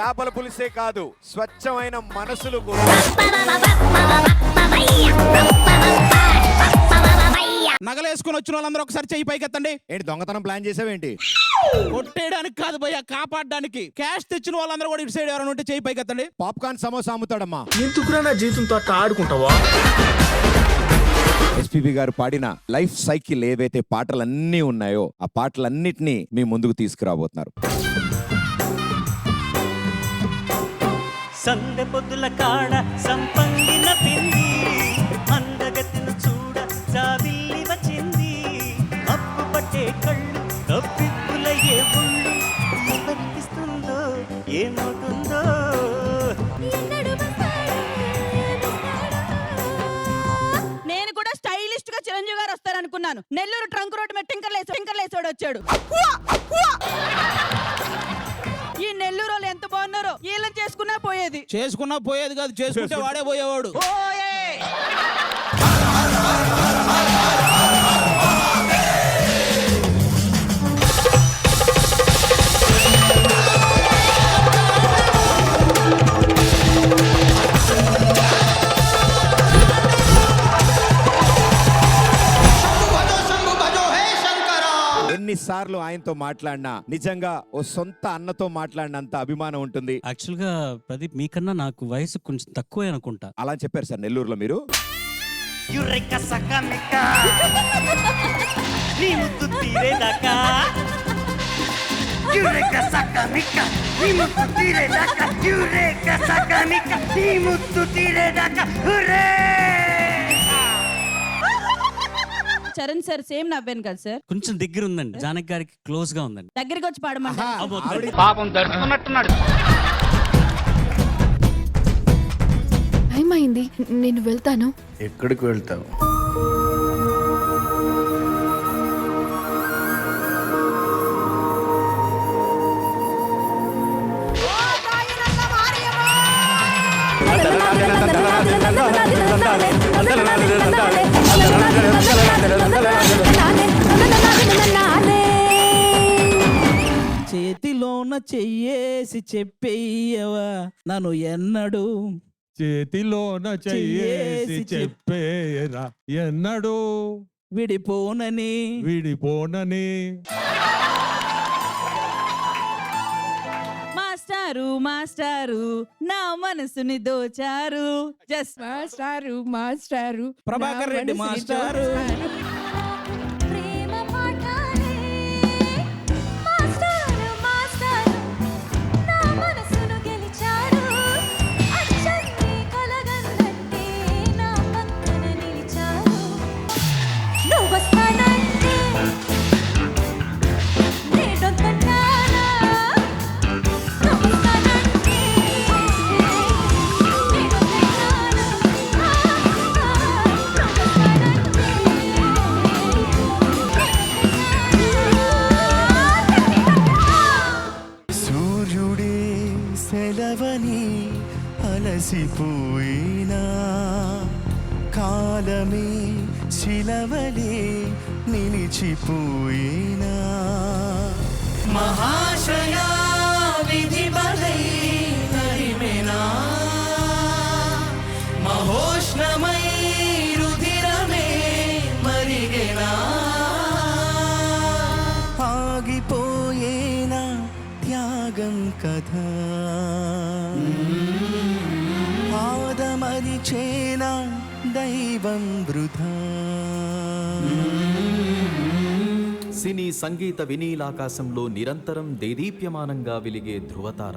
చేపల పులిసే కాదు, స్వచ్ఛమైన మనసులు కూడా. నగలేసుకుని వచ్చిన వాళ్ళందరూ ఒకసారి చెయ్యి పైకెత్తండి. ఏంటి దొంగతనం ప్లాన్ చేసావేంటి? కొట్టేయడానికి కాదు భయ్యా, కాపాడడానికి. క్యాష్ తెచ్చిన వాళ్ళందరూ కూడా ఇటు సైడ్ ఎవరైనా ఉంటే చెయ్యి పైకెత్తండి. పాప్కార్న్ సమోసా అమ్ముతాడమ్మా. ఎందుకురా నా జీవితంతో అట్లా ఆడుకుంటావా? ఎస్పీబీ గారు పాడిన లైఫ్ సైకిల్ ఏవైతే పాటలన్నీ ఉన్నాయో ఆ పాటలన్నిటినీ మీ ముందుకు తీసుకురాబోతున్నారు. సందె పొద్దుల కాడ సంపంగిన పిండి, అందగతిను చూడ జాబిల్లి వచ్చింది. అప్పు పట్టే కళ్ళు కప్పిప్పులయ్యే ఒళ్ళు, ఎవరికిస్తుందో ఏమవుతుందో. నేను కూడా స్టైలిస్ట్ గా చిరంజీవి గారు వస్తారనుకున్నాను. నెల్లూరు ట్రంక్ రోడ్ మీద టింకర్లేసాడు వచ్చాడు. ఈ నెల్లూరు వాళ్ళు ఎంత బాగున్నారో. వీళ్ళని చేసుకున్నా పోయేది కాదు, చేసుకుంటే వాడే పోయేవాడు. ఎన్నిసార్లు ఆయనతో మాట్లాడినా నిజంగా ఓ సొంత అన్నతో మాట్లాడినంత అభిమానం ఉంటుంది. యాక్చువల్ గా ప్రదీప్ మీకన్నా నాకు వయసు కొంచెం తక్కువే అనుకుంటా. అలా చెప్పారు సార్ నెల్లూరులో మీరు. నీ ముద్దు తీరేదాకా, యురేకా సకమిక, నీ ముద్దు తీరేదాకా, యురేకా సకమిక, నీ ముద్దు తీరేదాకా. హుర్రే! చరణ్ సార్ సేమ్ నవ్వాను కదా సార్. కొంచెం దగ్గర ఉందండి, జానకి గారికి క్లోజ్ గా ఉందండి. దగ్గరికి వచ్చి పాడమంటారు. పాపం దడుచుకున్నట్టున్నాడు. టైం అయింది, నేను వెళ్తాను. ఎక్కడికి వెళ్తావు? చేతిలోన చెయ్యేసి చెప్పేయవా నన్ను ఎన్నడు, చేతిలోన చెయ్యేసి చెప్పేరా ఎన్నడు విడిపోనని. మాస్టారు నా మనసుని దోచారు. జస్ట్ మాస్టారు ప్రభాకర్ రెడ్డి మాస్టారు. సెలవని అలసిపోయినా, కాలమే శిలవలే నిలిచిపోయినా, మహాశయా విధి బలై తరిమెనా, మహోష్ణమై రుధిరమే మరిగెనా, ఆగిపోయేనా త్యాగం కథ, ఆదమరిచేనా దైవం వృధా. సినీ సంగీత వినీలాకాశంలో నిరంతరం దేదీప్యమానంగా వెలిగే ధృవతార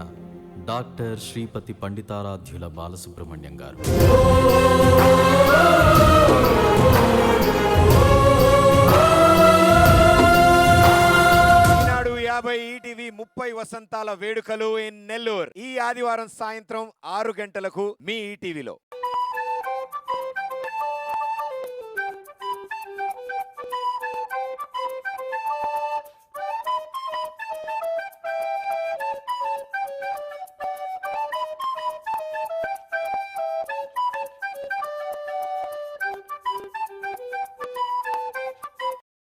డాక్టర్ శ్రీపతి పండితారాధ్యుల బాలసుబ్రహ్మణ్యం గారు. ఈనాడు 50 ఈటీవీ 30 వసంతాల వేడుకలు ఇన్ నెల్లూరు ఈ ఆదివారం సాయంత్రం 6 గంటలకు మీ ఈటీవీలో.